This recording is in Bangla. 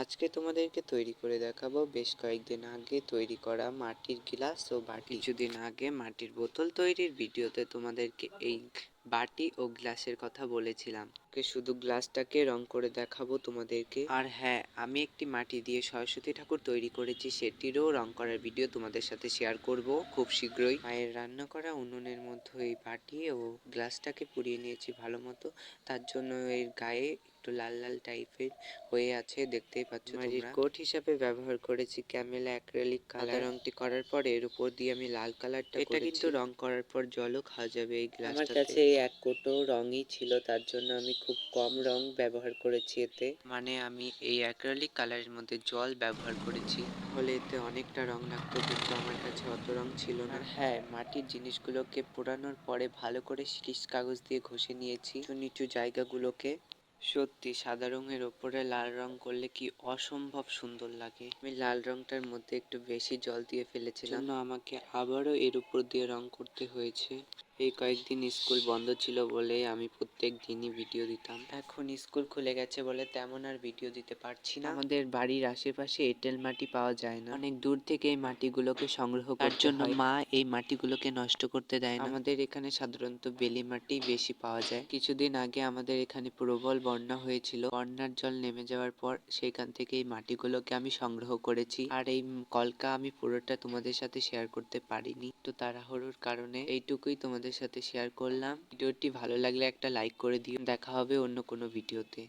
আজকে তোমাদেরকে তৈরি করে দেখাবো বেশ কয়েকদিন আগে তৈরি করা মাটির গ্লাস ও বাটি। কিছুদিন আগে মাটির বোতল তৈরির ভিডিওতে তোমাদেরকে এই বাটি ও গ্লাসের কথা বলেছিলাম। শুধু গ্লাসটাকে রং করে দেখাবো তোমাদেরকে। আর হ্যাঁ, আমি একটি মাটি দিয়ে সরস্বতী ঠাকুর তৈরি করেছি, সেটিরও রং করার ভিডিও তোমাদের সাথে শেয়ার করব খুব শীঘ্রই। মায়ের রান্না করা উনুনের মধ্যে এই বাটি ও গ্লাসটাকে পুড়িয়ে নিয়েছি ভালো মতো, তার জন্য এর গায়ে একটু লাল লাল টাইপের হয়ে আছে, দেখতেই পাচ্ছ তোমরা। কোট হিসাবে ব্যবহার করেছি ক্যামেল অ্যাক্রিলিক কালার। রংটি করার পরে এর উপর দিয়ে আমি লাল কালারটা এটা কিন্তু রং করার পর জলও খাওয়া যাবে এই গ্লাসটাতে। আমার কাছে এই এক কোটো রঙই ছিল, তার জন্য আমি খুব কম রং ব্যবহার করেছি এতে। মানে আমি এই অ্যাক্রিলিক কালারের মধ্যে জল ব্যবহার করেছি, ফলে এতে অনেকটা রং লাগতো, কিন্তু আমার কাছে অত রং ছিল না। হ্যাঁ, মাটির জিনিসগুলোকে পোড়ানোর পরে ভালো করে শিস কাগজ দিয়ে ঘষে নিয়েছি নিচু জায়গাগুলোকে। সত্যি সাদা রঙের ওপরে লাল রং করলে কি অসম্ভব সুন্দর লাগে। আমি লাল রংটার মধ্যে একটু বেশি জল দিয়ে ফেলেছিলাম, জন্য আমাকে আবারও এর উপর দিয়ে রং করতে হয়েছে। এই কয়েকদিন স্কুল বন্ধ ছিল বলে আমি প্রত্যেক দিনই ভিডিও দিতাম। এখন স্কুল খুলে গেছে বলে তেমন আর ভিডিও দিতে পারছি না। আমাদের বাড়ির আশেপাশে এঁটেল মাটি পাওয়া যায় না, অনেক দূর থেকে এই মাটিগুলোকে সংগ্রহ করতে হয়, তার জন্য মা এই মাটিগুলোকে নষ্ট করতে দেয় না। আমাদের এখানে সাধারণত বেলে মাটি বেশি পাওয়া যায়। কিছুদিন আগে আমাদের এখানে প্রবল বন্যা হয়েছিল, বন্যার জল নেমে যাওয়ার পর সেখান থেকে এই মাটিগুলোকে আমি সংগ্রহ করেছি। আর এই কলকা আমি পুরোটা তোমাদের সাথে শেয়ার করতে পারিনি, তো তাড়াহুড়োর কারণে এইটুকুই তোমাদের সাথে শেয়ার করলাম। ভিডিওটি ভালো লাগলে একটা লাইক করে দিও। দেখা হবে অন্য কোনো ভিডিওতে।